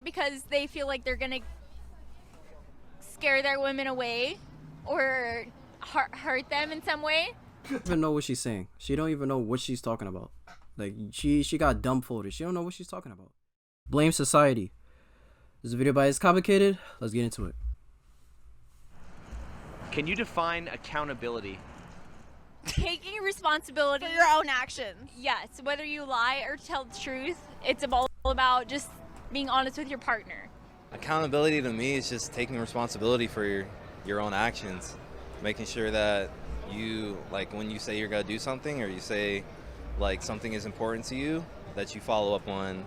because they feel like they're gonna scare their women away or hurt them in some way. Don't even know what she's saying. She don't even know what she's talking about. Like she got dumbfolded. She don't know what she's talking about. Blame society. This video by It's Complicated. Let's get into it. Can you define accountability? Taking responsibility for your own actions. Yes, whether you lie or tell the truth, it's all about just being honest with your partner. Accountability to me is just taking responsibility for your own actions, making sure that you, like, when you say you're gonna do something, or you say like something is important to you, that you follow up on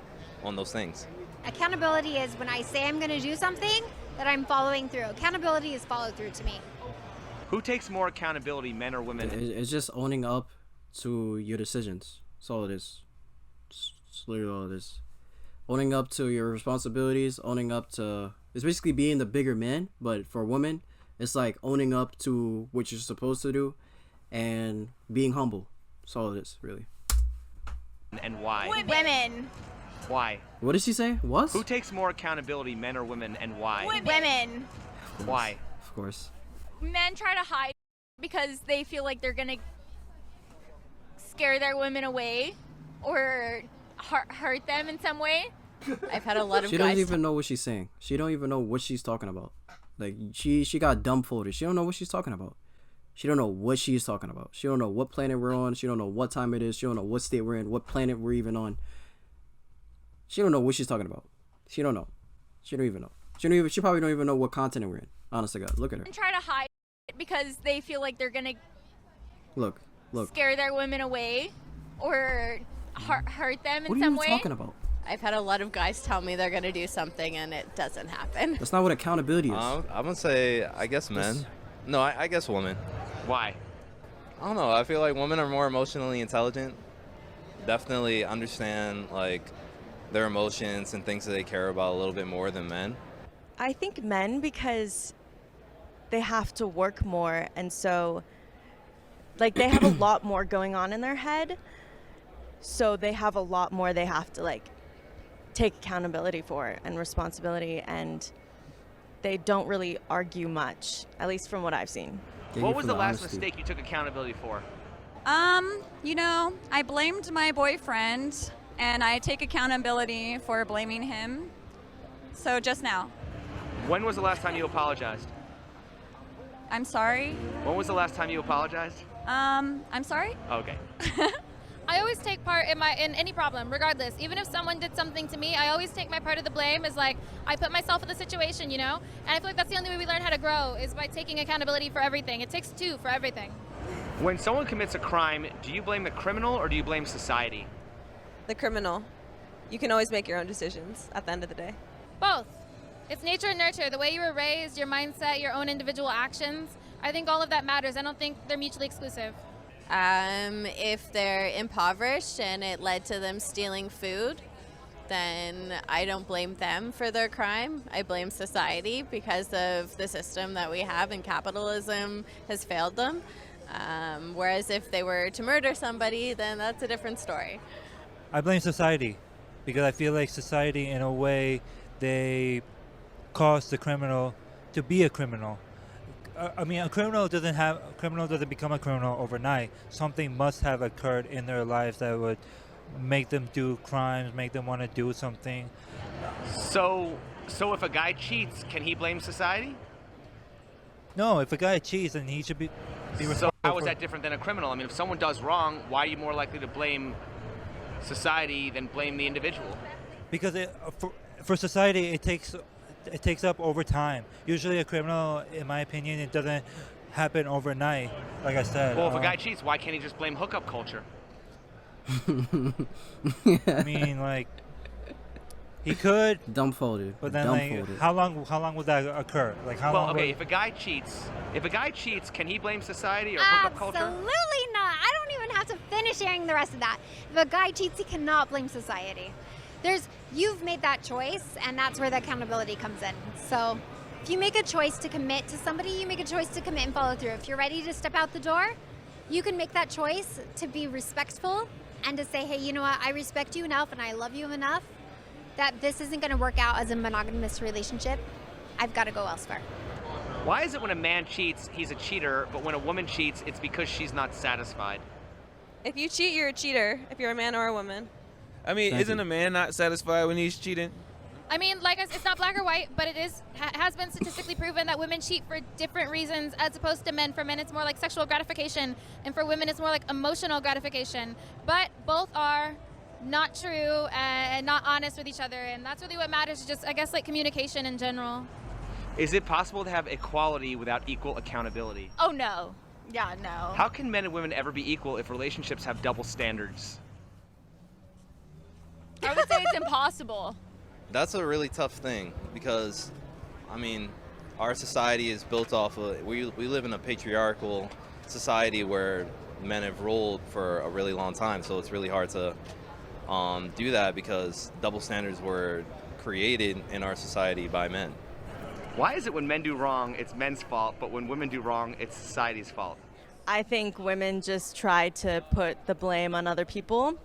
those things. Accountability is when I say I'm going to do something, that I'm following through. Accountability is follow through to me. Who takes more accountability, men or women? It's just owning up to your decisions. That's all it is. It's literally all it is. Owning up to your responsibilities, owning up to... It's basically being the bigger man, but for women, it's like owning up to what you're supposed to do and being humble. That's all it is, really. And why? Women. Why? What did she say? What? Who takes more accountability, men or women, and why? Women. Why? Of course. Men try to hide because they feel like they're gonna scare their women away or hurt them in some way. I've had a lot of She guys. doesn't even know what she's saying. She don't even know what she's talking about. Like she got dumbfolded. She don't know what she's talking about. She don't know what she's talking about. She don't know what planet we're on. She don't know what time it is. She don't know what state we're in, what planet we're even on. She don't know what she's talking about. She don't know. She don't even know. She probably don't even know what continent we're in. Honest to God, look at her. And try to hide because they feel like they're gonna Look. scare their women away or hurt them in What are some you way. talking about? I've had a lot of guys tell me they're going to do something and it doesn't happen. That's not what accountability is. I'm gonna say, I guess men. No, I guess women. Why? I don't know. I feel like women are more emotionally intelligent. Definitely understand like their emotions and things that they care about a little bit more than men. I think men, because they have to work more, and so like they have a lot more going on in their head, so they have a lot more they have to like take accountability for and responsibility, and they don't really argue much, at least from what I've seen. What was the last mistake you took accountability for? You know, I blamed my boyfriend, and I take accountability for blaming him. So just now. When was the last time you apologized? I'm sorry. When was the last time you apologized? I'm sorry? Okay. I always take part in any problem, regardless. Even if someone did something to me, I always take my part of the blame. Is like I put myself in the situation, you know. And I feel like that's the only way we learn how to grow is by taking accountability for everything. It takes two for everything. When someone commits a crime, do you blame the criminal or do you blame society? The criminal. You can always make your own decisions at the end of the day. Both. It's nature and nurture. The way you were raised, your mindset, your own individual actions. I think all of that matters. I don't think they're mutually exclusive. If they're impoverished and it led to them stealing food, then I don't blame them for their crime. I blame society because of the system that we have, and capitalism has failed them. Whereas if they were to murder somebody, then that's a different story. I blame society because I feel like society, in a way, they cause the criminal to be a criminal. I mean, a criminal doesn't become a criminal overnight. Something must have occurred in their lives that would make them do crimes, make them want to do something. So if a guy cheats, can he blame society? No, if a guy cheats, then he should be responsible. So how is that different than a criminal? I mean, if someone does wrong, why are you more likely to blame society than blame the individual? Because for society, it takes up over time. Usually a criminal, in my opinion, it doesn't happen overnight, like I said. Well, if a guy cheats, why can't he just blame hookup culture? I mean, like, he could. Dumbfolded. But then, like, how long would that occur? Like, how long? Okay, if a guy cheats, can he blame society or hookup culture? Absolutely not. I don't even have to finish hearing the rest of that. If a guy cheats, he cannot blame society. You've made that choice, and that's where the accountability comes in. So if you make a choice to commit to somebody, you make a choice to commit and follow through. If you're ready to step out the door, you can make that choice to be respectful and to say, hey, you know what, I respect you enough and I love you enough that this isn't going to work out as a monogamous relationship, I've got to go elsewhere. Why is it when a man cheats, he's a cheater, but when a woman cheats, it's because she's not satisfied? If you cheat, you're a cheater, if you're a man or a woman. I mean, Thank isn't you. a man not satisfied when he's cheating? I mean, like, it's not black or white, but it is has been statistically proven that women cheat for different reasons as opposed to men. For men, it's more like sexual gratification, and for women, it's more like emotional gratification. But both are not true and not honest with each other, and that's really what matters. Just, I guess, like communication in general. Is it possible to have equality without equal accountability? Oh no. Yeah, no. How can men and women ever be equal if relationships have double standards? I would say it's impossible. That's a really tough thing because, I mean, our society is built off of, we live in a patriarchal society where men have ruled for a really long time, so it's really hard to do that because double standards were created in our society by men. Why is it when men do wrong, it's men's fault, but when women do wrong, it's society's fault? I think women just try to put the blame on other people.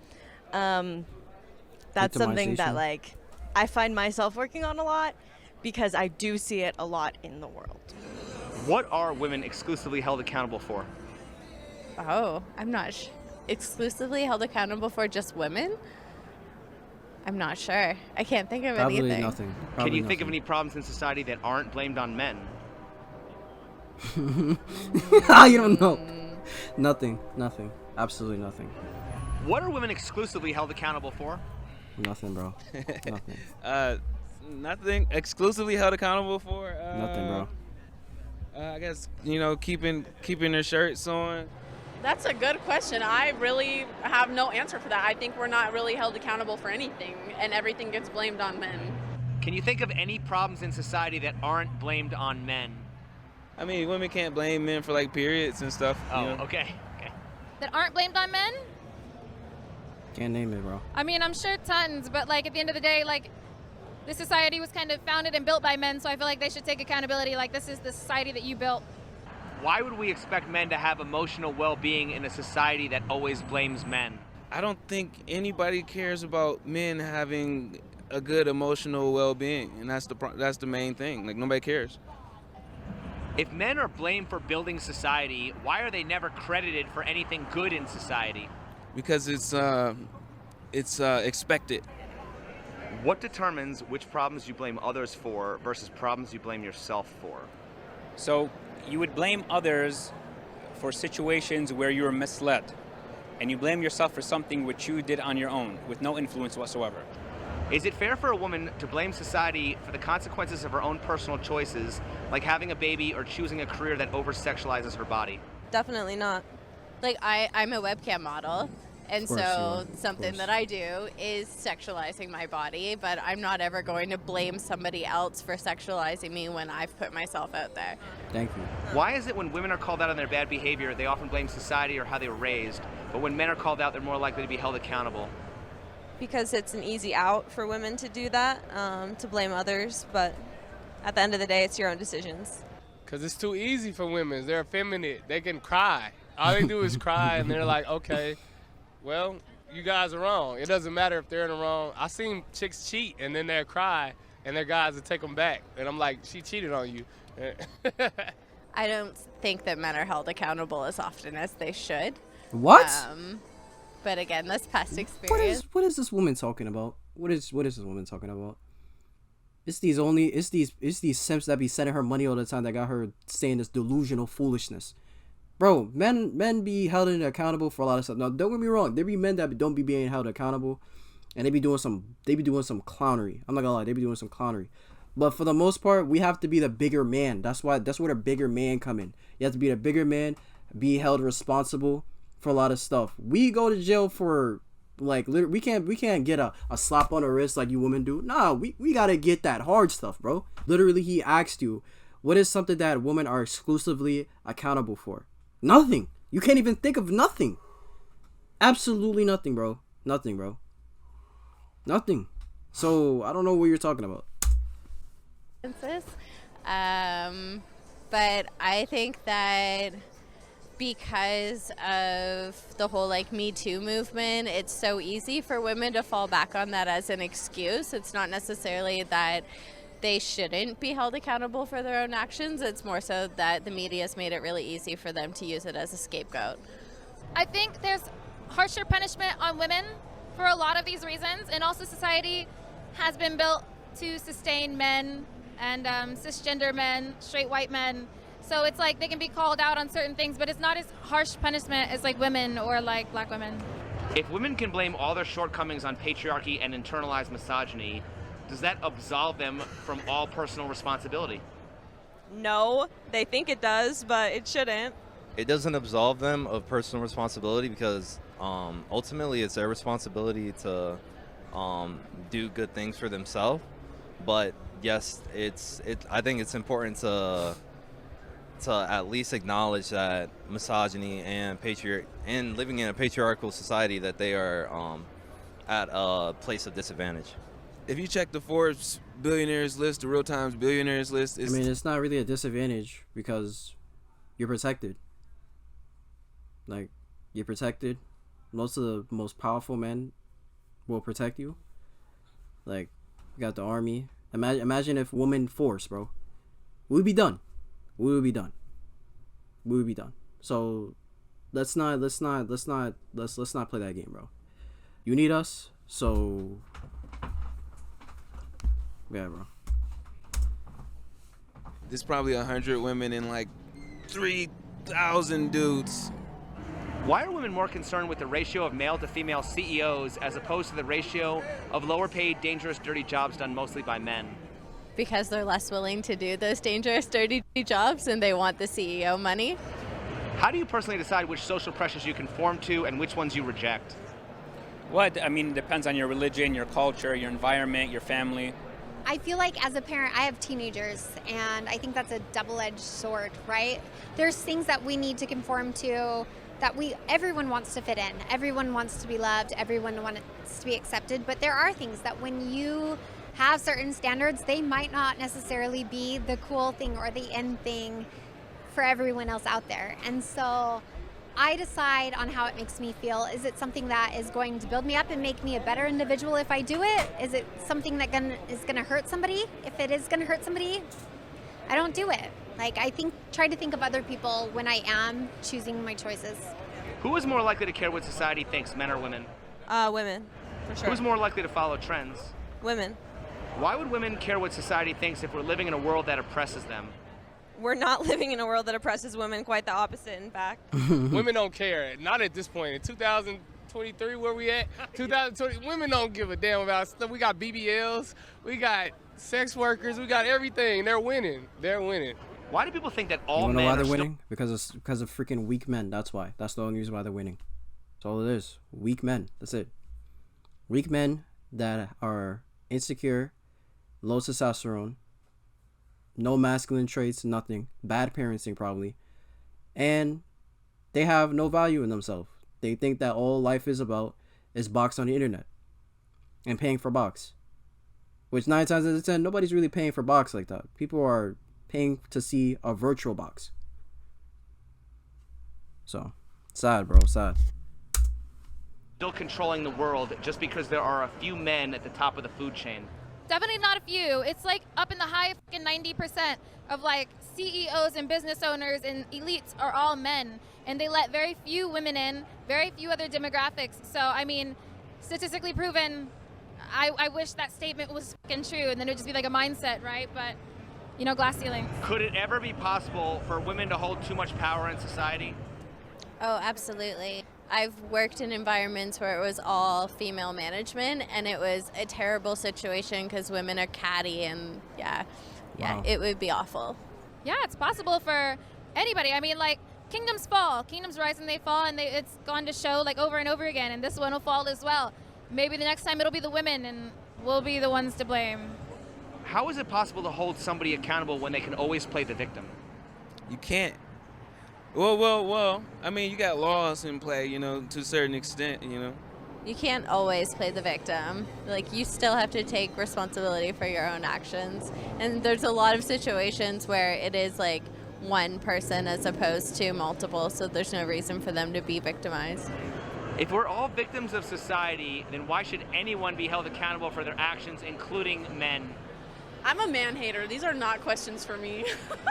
That's something that, Victimization. like, I find myself working on a lot because I do see it a lot in the world. What are women exclusively held accountable for? Oh, I'm not exclusively held accountable for just women? I'm not sure. I can't think of Probably anything. nothing. Can Probably you think of nothing. any problems in society that aren't blamed on men? You don't know. Nothing. Absolutely nothing. What are women exclusively held accountable for? Nothing, bro. Nothing. Nothing exclusively held accountable for. Nothing, bro. I guess keeping their shirts on. That's a good question. I really have no answer for that. I think we're not really held accountable for anything, and everything gets blamed on men. Can you think of any problems in society that aren't blamed on men? I mean, women can't blame men for like periods and stuff. Oh, okay. That aren't blamed on men? Can't name it, bro. I mean, I'm sure tons, but like at the end of the day, like this society was kind of founded and built by men, so I feel like they should take accountability. Like this is the society that you built. Why would we expect men to have emotional well-being in a society that always blames men? I don't think anybody cares about men having a good emotional well-being, and that's the main thing. Like nobody cares. If men are blamed for building society, why are they never credited for anything good in society? Because it's expected. What determines which problems you blame others for versus problems you blame yourself for? So you would blame others for situations where you were misled, and you blame yourself for something which you did on your own with no influence whatsoever. Is it fair for a woman to blame society for the consequences of her own personal choices, like having a baby or choosing a career that over-sexualizes her body? Definitely not. Like, I'm a webcam model, and Of course you so are. Of something course. that I do is sexualizing my body, but I'm not ever going to blame somebody else for sexualizing me when I've put myself out there. Thank you. Why is it when women are called out on their bad behavior, they often blame society or how they were raised, but when men are called out, they're more likely to be held accountable? Because it's an easy out for women to do that, to blame others, but at the end of the day, it's your own decisions. Because it's too easy for women. They're effeminate. They can cry. All they do is cry, and they're like, okay, well, you guys are wrong. It doesn't matter if they're in the wrong. I seen chicks cheat, and then they'll cry, and their guys will take them back. And I'm like, she cheated on you. I don't think that men are held accountable as often as they should. What? But again, that's past experience. What is this woman talking about? What is this woman talking about? It's these simps that be sending her money all the time that got her saying this delusional foolishness. Bro, men be held accountable for a lot of stuff. Now, don't get me wrong. There be men that don't be being held accountable, and they be doing some clownery. I'm not gonna lie, they be doing some clownery. But for the most part, we have to be the bigger man. That's where the bigger man come in. You have to be the bigger man, be held responsible for a lot of stuff. We go to jail for like we can't get a slap on the wrist like you women do. Nah, we gotta get that hard stuff, bro. Literally, he asked you, what is something that women are exclusively accountable for? Nothing. You can't even think of nothing. Absolutely nothing, bro. Nothing, bro. Nothing. So I don't know what you're talking about. But I think that because of the whole like Me Too movement, it's so easy for women to fall back on that as an excuse. It's not necessarily that they shouldn't be held accountable for their own actions. It's more so that the media's made it really easy for them to use it as a scapegoat. I think there's harsher punishment on women for a lot of these reasons, and also society has been built to sustain men and cisgender men, straight white men. So it's like they can be called out on certain things, but it's not as harsh punishment as like women or like black women. If women can blame all their shortcomings on patriarchy and internalized misogyny, does that absolve them from all personal responsibility? No, they think it does, but it shouldn't. It doesn't absolve them of personal responsibility because ultimately it's their responsibility to do good things for themselves. But yes, I think it's important to at least acknowledge that misogyny and living in a patriarchal society, that they are at a place of disadvantage. If you check the Forbes billionaires list, the Real Times billionaires list, it's not really a disadvantage because you're protected. Like, you're protected. Most of the most powerful men will protect you. Like, you got the army. Imagine if women force, bro. We'd be done. We would be done. So let's not play that game, bro. You need us, so yeah, bro. There's probably 100 women and like 3,000 dudes. Why are women more concerned with the ratio of male to female CEOs as opposed to the ratio of lower paid, dangerous, dirty jobs done mostly by men? Because they're less willing to do those dangerous, dirty jobs and they want the CEO money. How do you personally decide which social pressures you conform to and which ones you reject? What? I mean, it depends on your religion, your culture, your environment, your family. I feel like as a parent, I have teenagers, and I think that's a double-edged sword, right? There's things that we need to conform to, that everyone wants to fit in. Everyone wants to be loved. Everyone wants to be accepted. But there are things that when you have certain standards, they might not necessarily be the cool thing or the end thing for everyone else out there. And so I decide on how it makes me feel. Is it something that is going to build me up and make me a better individual if I do it? Is it something that is going to hurt somebody? If it is going to hurt somebody, I don't do it. Like, try to think of other people when I am choosing my choices. Who is more likely to care what society thinks, men or women? Women, for sure. Who's more likely to follow trends? Women. Why would women care what society thinks if we're living in a world that oppresses them? We're not living in a world that oppresses women, quite the opposite, in fact. Women don't care. Not at this point. In 2023, where we at? 2020, women don't give a damn about stuff. We got BBLs, we got sex workers, we got everything. They're winning. Why do people think that all You men know why are they're winning? Because of freaking weak men. That's why. That's the only reason why they're winning. That's all it is. Weak men. That's it. Weak men that are insecure, low testosterone, no masculine traits, nothing. Bad parenting probably. And they have no value in themselves. They think that all life is about is box on the internet and paying for box. Which 9 times out of 10, nobody's really paying for box like that. People are paying to see a virtual box. So, sad, bro, sad. Still controlling the world just because there are a few men at the top of the food chain. Definitely not a few. It's like up in the high 90% of like CEOs and business owners and elites are all men, and they let very few women in, very few other demographics. So I mean, statistically proven. I wish that statement was fucking true, and then it would just be like a mindset, right? But you know, glass ceilings. Could it ever be possible for women to hold too much power in society? Oh, absolutely. I've worked in environments where it was all female management, and it was a terrible situation because women are catty, and Wow. it would be awful. Yeah, it's possible for anybody. I mean, like, kingdoms fall, kingdoms rise and they fall, and it's gone to show like over and over again, and this one will fall as well. Maybe the next time it'll be the women, and we'll be the ones to blame. How is it possible to hold somebody accountable when they can always play the victim? You can't. Well. I mean, you got laws in play, to a certain extent, You can't always play the victim. Like, you still have to take responsibility for your own actions. And there's a lot of situations where it is like one person as opposed to multiple, so there's no reason for them to be victimized. If we're all victims of society, then why should anyone be held accountable for their actions, including men? I'm a man hater. These are not questions for me.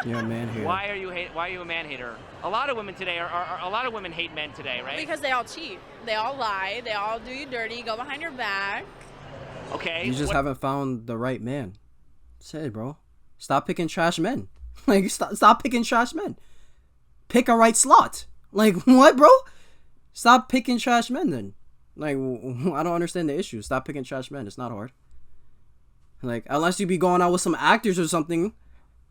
You're a man hater. Why are you a man hater? A lot of women today a lot of women hate men today, right? Because they all cheat. They all lie. They all do you dirty, go behind your back. Okay. You just haven't found the right man. Say, bro. Stop picking trash men. Like, stop picking trash men. Pick a right slot. Like, what, bro? Stop picking trash men then. Like, I don't understand the issue. Stop picking trash men. It's not hard. Like, unless you be going out with some actors or something.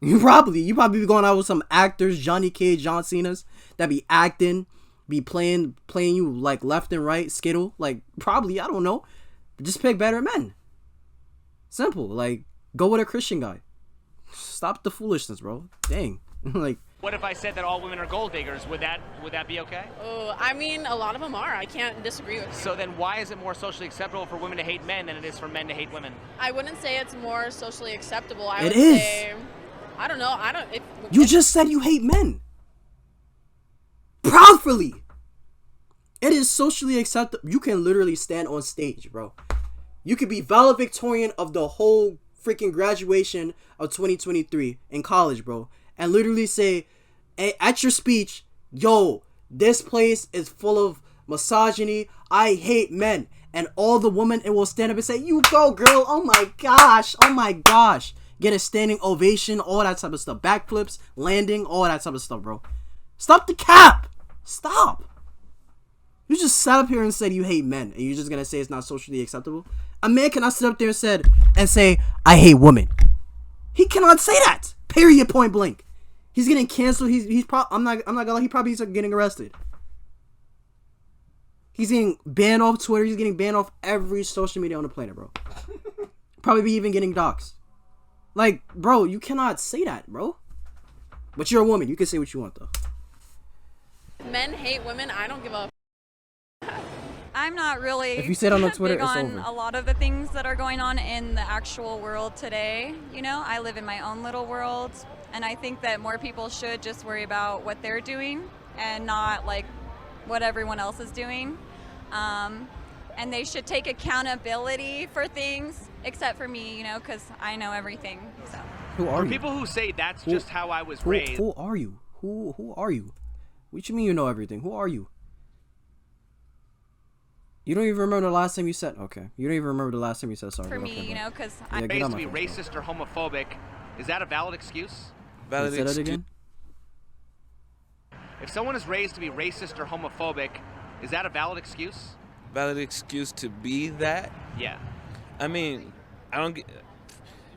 You probably be going out with some actors, Johnny Cage, John Cena's, that be acting, be playing you like left and right, skittle. Like, probably, I don't know. But just pick better men. Simple. Like, go with a Christian guy. Stop the foolishness, bro. Dang. Like, what if I said that all women are gold diggers? Would that be okay? Oh, I mean, a lot of them are. I can't disagree with you. So then why is it more socially acceptable for women to hate men than it is for men to hate women? I wouldn't say it's more socially acceptable. I It would is. say, I don't know. you just said you hate men. Proudly. It is socially acceptable. You can literally stand on stage, bro. You could be valedictorian of the whole freaking graduation of 2023 in college, bro, and literally say at your speech, yo, this place is full of misogyny. I hate men. And all the women, it will stand up and say, you go, girl. Oh my gosh. Oh my gosh. Get a standing ovation, all that type of stuff. Backflips, landing, all that type of stuff, bro. Stop the cap. Stop. You just sat up here and said you hate men, and you're just gonna say it's not socially acceptable? A man cannot sit up there and say, I hate women. He cannot say that. Period, point blank. He's getting canceled. He's probably, I'm not gonna lie, he probably is getting arrested. He's getting banned off Twitter. He's getting banned off every social media on the planet, bro. Probably be even getting doxxed. Like, bro, you cannot say that, bro. But you're a woman. You can say what you want, though. Men hate women. I don't give a. I'm not really If you say it on Twitter, big it's on over. a lot of the things that are going on in the actual world today. You know, I live in my own little world, and I think that more people should just worry about what they're doing and not like what everyone else is doing. And they should take accountability for things, except for me, you know, because I know everything. So. Who are For you? people who say that's just how I was raised. Who are you? Who are you? What you mean you know everything? Who are you? You don't even remember the last time you said, okay. You don't even remember the last time you said sorry. For Okay, me, bro. you know, because Yeah, Raised get on to my be phone. racist or homophobic, is that a valid excuse? Valid Say that excuse. again? If someone is raised to be racist or homophobic, is that a valid excuse? Valid excuse to be that? Yeah. I mean, I don't get.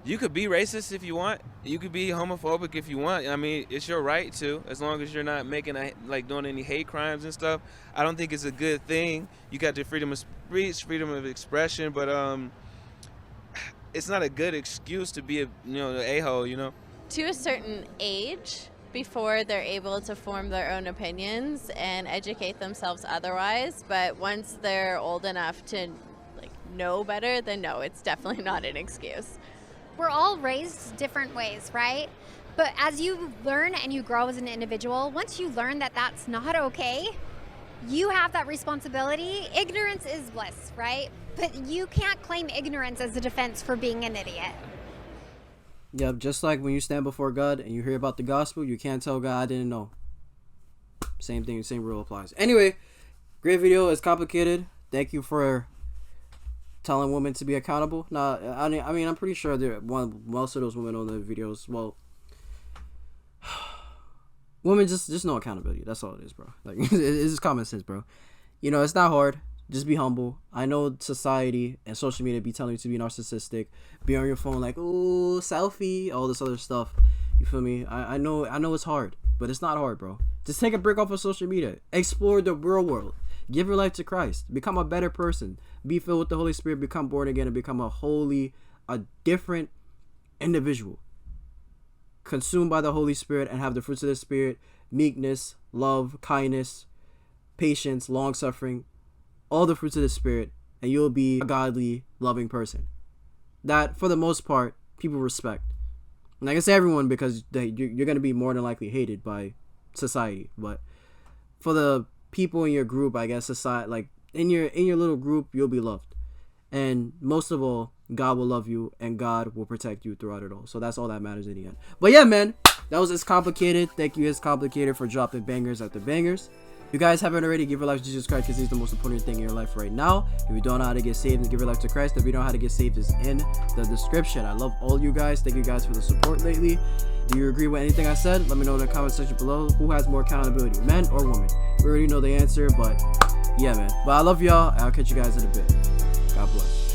You could be racist if you want. You could be homophobic if you want. I mean, it's your right to, as long as you're not making doing any hate crimes and stuff. I don't think it's a good thing. You got the freedom of speech, freedom of expression, but it's not a good excuse to be an a-hole. You know. To a certain age, before they're able to form their own opinions and educate themselves otherwise. But once they're old enough to know better, then no, it's definitely not an excuse. We're all raised different ways, right? But as you learn and you grow as an individual, once you learn that that's not okay, you have that responsibility. Ignorance is bliss, right? But you can't claim ignorance as a defense for being an idiot. Yeah, just like when you stand before God and you hear about the gospel, you can't tell God I didn't know. Same thing, same rule applies. Anyway, great video. It's complicated. Thank you for telling women to be accountable. Nah, I mean, I'm pretty sure most of those women on the videos, well, women just know accountability. That's all it is, bro. Like, it's just common sense, bro. You know, it's not hard. Just be humble. I know society and social media be telling you to be narcissistic, be on your phone like, ooh, selfie, all this other stuff. You feel me? I know it's hard, but it's not hard, bro. Just take a break off of social media. Explore the real world. Give your life to Christ. Become a better person. Be filled with the Holy Spirit. Become born again and become a different individual. Consumed by the Holy Spirit and have the fruits of the Spirit: meekness, love, kindness, patience, long-suffering, all the fruits of the Spirit, and you'll be a godly, loving person that, for the most part, people respect. And I can say everyone because you're going to be more than likely hated by society. But for the people in your group, I guess society, like in your little group, you'll be loved. And most of all, God will love you and God will protect you throughout it all. So that's all that matters in the end. But yeah, man, that was It's Complicated. Thank you, It's Complicated, for dropping bangers after bangers. If you guys haven't already, give your life to Jesus Christ because he's the most important thing in your life right now. If you don't know how to get saved, then give your life to Christ. If you don't know how to get saved, it's in the description. I love all you guys. Thank you guys for the support lately. Do you agree with anything I said? Let me know in the comment section below. Who has more accountability, men or women? We already know the answer, but yeah, man. But I love y'all. I'll catch you guys in a bit. God bless.